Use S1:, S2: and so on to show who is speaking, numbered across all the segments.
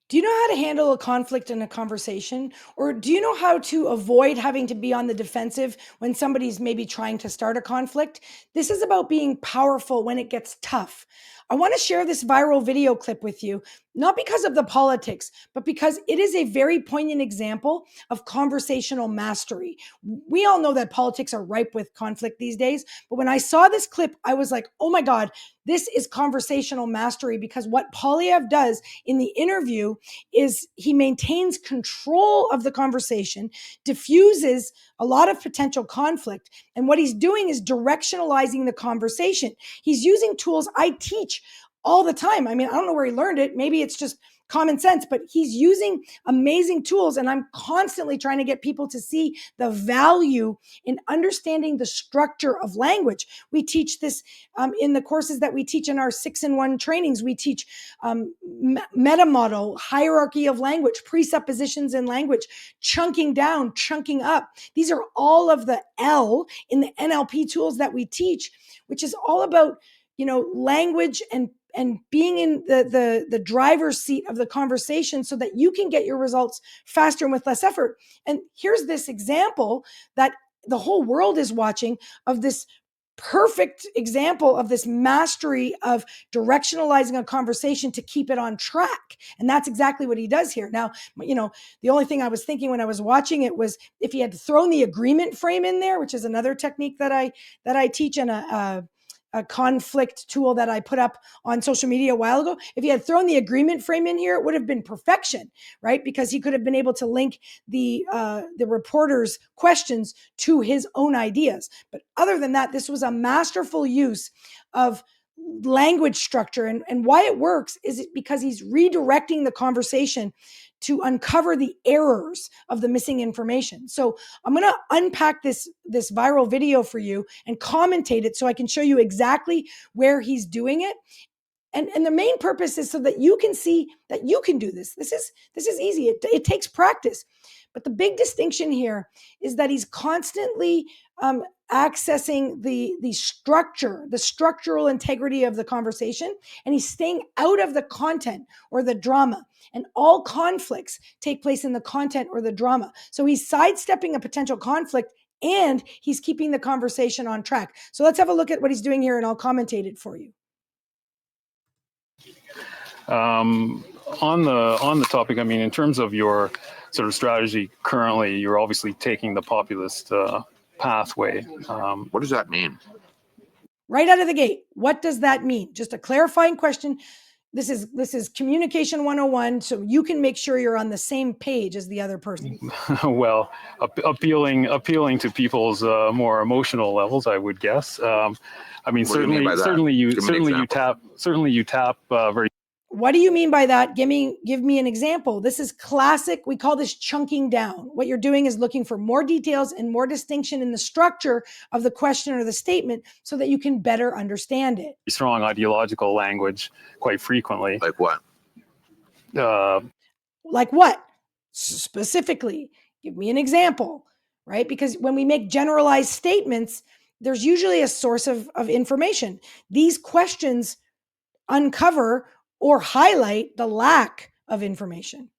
S1: Do you know how to handle a conflict in a conversation? Or do you know how to avoid having to be on the defensive when somebody's maybe trying to start a conflict? This is about being powerful when it gets tough. I want to share this viral video clip with you, not because of the politics, but because it is a very poignant example of conversational mastery. We all know that politics are ripe with conflict these days, but when I saw this clip, I was like, oh my God, this is conversational mastery, because what Poilievre does in the interview is he maintains control of the conversation, diffuses a lot of potential conflict. And what he's doing is directionalizing the conversation. He's using tools I teach all the time. I mean, I don't know where he learned it. Maybe it's just common sense, but he's using amazing tools. And I'm constantly trying to get people to see the value in understanding the structure of language. We teach this in the courses that we teach in our 6-in-1 trainings. We teach meta model, hierarchy of language, presuppositions in language, chunking down, chunking up. These are all of the L in the NLP tools that we teach, which is all about, language and being in the driver's seat of the conversation so that you can get your results faster and with less effort. And here's this example that the whole world is watching of this perfect example of this mastery of directionalizing a conversation to keep it on track. And that's exactly what he does here. Now, the only thing I was thinking when I was watching it was if he had thrown the agreement frame in there, which is another technique that I teach in a conflict tool that I put up on social media a while ago. If he had thrown the agreement frame in here, it would have been perfection, right? Because he could have been able to link the reporter's questions to his own ideas. But other than that, this was a masterful use of language structure. And why it works is because he's redirecting the conversation to uncover the errors of the missing information. So I'm going to unpack this viral video for you and commentate it so I can show you exactly where he's doing it. And the main purpose is so that you can see that you can do this. This is easy. It takes practice. But the big distinction here is that he's constantly accessing the structure, the structural integrity of the conversation, and he's staying out of the content or the drama. And all conflicts take place in the content or the drama. So he's sidestepping a potential conflict and he's keeping the conversation on track. So let's have a look at what he's doing here, and I'll commentate it for you.
S2: On the topic, I mean, in terms of your sort of strategy currently, you're obviously taking the populist pathway.
S3: What does that mean?
S1: Right out of the gate, what does that mean? Just a clarifying question. This is communication 101, so you can make sure you're on the same page as the other person.
S2: Well, appealing to people's more emotional levels, I would guess. I mean, certainly you tap very.
S1: What do you mean by that? Give me an example. This is classic. We call this chunking down. What you're doing is looking for more details and more distinction in the structure of the question or the statement so that you can better understand it.
S2: Strong ideological language quite frequently.
S3: Like what?
S1: Like what? Specifically, give me an example, right? Because when we make generalized statements, there's usually a source of information. These questions uncover or highlight the lack of information.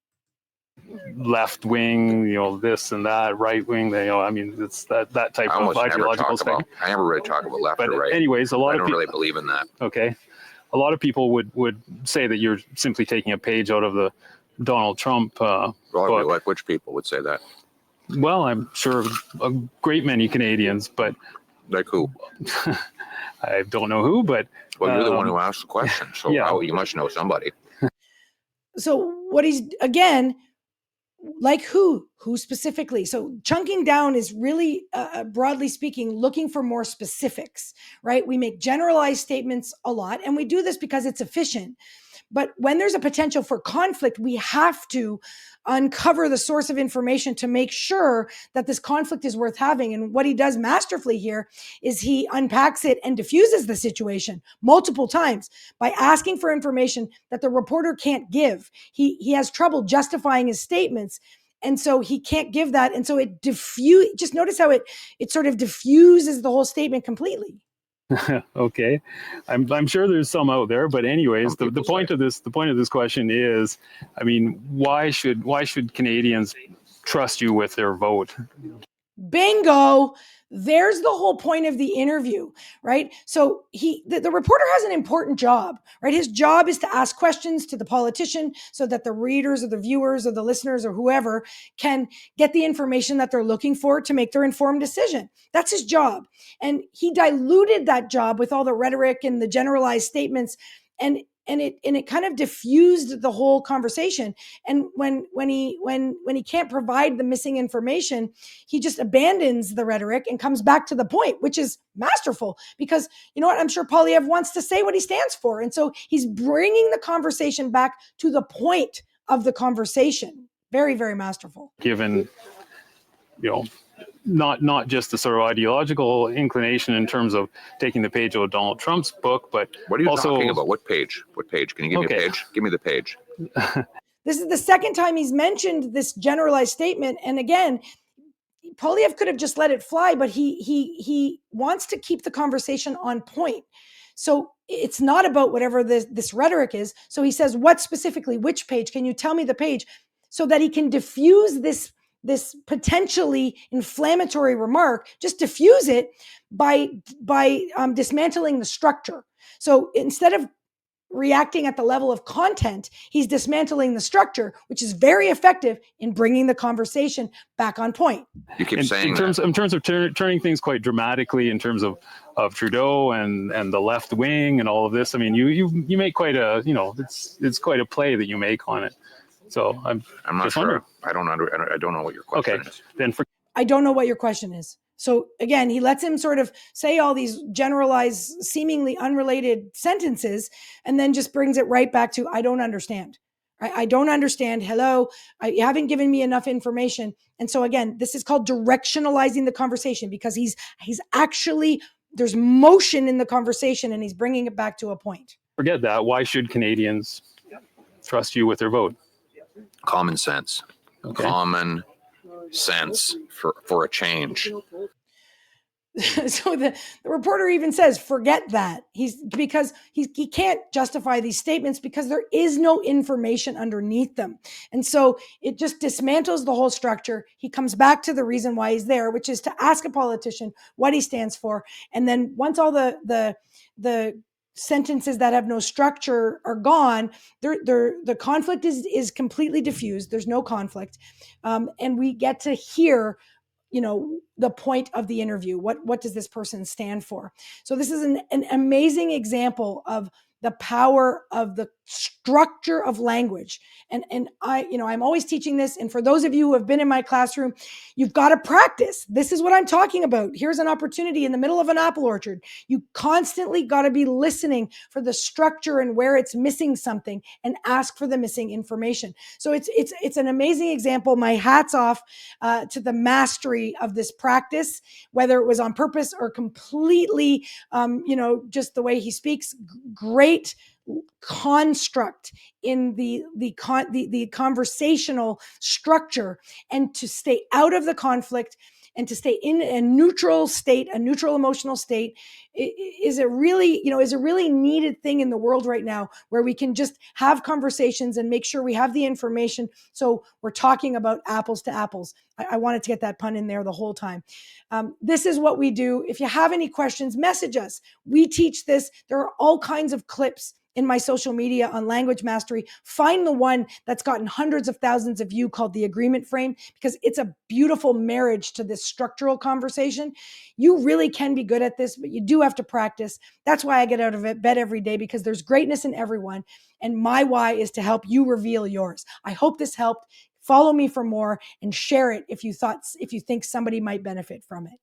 S2: Left wing, this and that, right wing, I mean, it's that type of ideological spectrum.
S3: I never really talk about left or right.
S2: Anyways, I don't
S3: really believe in that.
S2: Okay. A lot of people would say that you're simply taking a page out of the Donald Trump book.
S3: Like which people would say that?
S2: Well, I'm sure a great many Canadians, but...
S3: Like who?
S2: I don't know who, but...
S3: Well, you're the one who asked the question, so yeah. You must know somebody.
S1: So what he's, again, like who specifically? So chunking down is really, broadly speaking, looking for more specifics, right? We make generalized statements a lot, and we do this because it's efficient. But when there's a potential for conflict, we have to uncover the source of information to make sure that this conflict is worth having. And what he does masterfully here is he unpacks it and diffuses the situation multiple times by asking for information that the reporter can't give. He has trouble justifying his statements. And so he can't give that. And so just notice how it sort of diffuses the whole statement completely.
S2: Okay, I'm sure there's some out there, but anyways, the point of this question is, I mean, why should Canadians trust you with their vote?
S1: Bingo. There's the whole point of the interview, right? So the reporter has an important job, right? His job is to ask questions to the politician so that the readers or the viewers or the listeners or whoever can get the information that they're looking for to make their informed decision. That's his job. And he diluted that job with all the rhetoric and the generalized statements, and it kind of diffused the whole conversation. And when he can't provide the missing information, he just abandons the rhetoric and comes back to the point, which is masterful, because you know what? I'm sure Poilievre wants to say what he stands for. And so he's bringing the conversation back to the point of the conversation. Very, very masterful.
S2: Given, not just the sort of ideological inclination in terms of taking the page out of Donald Trump's book, but
S3: what are you
S2: also
S3: talking about? What page? What page? Can you give me a page? Give me the page.
S1: This is the second time he's mentioned this generalized statement. And again, Poilievre could have just let it fly, but he wants to keep the conversation on point. So it's not about whatever this rhetoric is. So he says, what specifically, which page? Can you tell me the page? So that he can diffuse this potentially inflammatory remark, just diffuse it by dismantling the structure. So instead of reacting at the level of content, he's dismantling the structure, which is very effective in bringing the conversation back on point.
S3: You keep saying
S2: in terms of turning things quite dramatically in terms of Trudeau and the left wing and all of this. I mean, you make quite a, it's quite a play that you make on it. So I'm
S3: not sure. I don't know what your question is.
S2: Then
S1: I don't know what your question is. So again, he lets him sort of say all these generalized, seemingly unrelated sentences, and then just brings it right back to, I don't understand. I don't understand. Hello, you haven't given me enough information. And so again, this is called directionalizing the conversation, because he's actually, there's motion in the conversation and he's bringing it back to a point.
S2: Forget that. Why should Canadians trust you with their vote?
S3: Common sense. Okay. Common sense for a change.
S1: So the reporter even says, forget that. Because he can't justify these statements because there is no information underneath them. And so it just dismantles the whole structure. He comes back to the reason why he's there, which is to ask a politician what he stands for. And then once all the sentences that have no structure are gone, the conflict is completely diffused. There's no conflict. And we get to hear, the point of the interview. What does this person stand for? So this is an amazing example of the power of the structure of language. And I'm always teaching this. And for those of you who have been in my classroom, you've got to practice. This is what I'm talking about. Here's an opportunity in the middle of an apple orchard. You constantly got to be listening for the structure and where it's missing something, and ask for the missing information. So it's an amazing example. My hat's off to the mastery of this practice, whether it was on purpose or completely, just the way he speaks. Great construct in the conversational structure, and to stay out of the conflict and to stay in a neutral state, a neutral emotional state, is a really needed thing in the world right now, where we can just have conversations and make sure we have the information. So we're talking about apples to apples. I wanted to get that pun in there the whole time. This is what we do. If you have any questions, message us. We teach this. There are all kinds of clips in my social media on language mastery. Find the one that's gotten hundreds of thousands of views, called The Agreement Frame, because it's a beautiful marriage to this structural conversation. You really can be good at this, but you do have to practice. That's why I get out of bed every day, because there's greatness in everyone. And my why is to help you reveal yours. I hope this helped. Follow me for more and share it if you think somebody might benefit from it.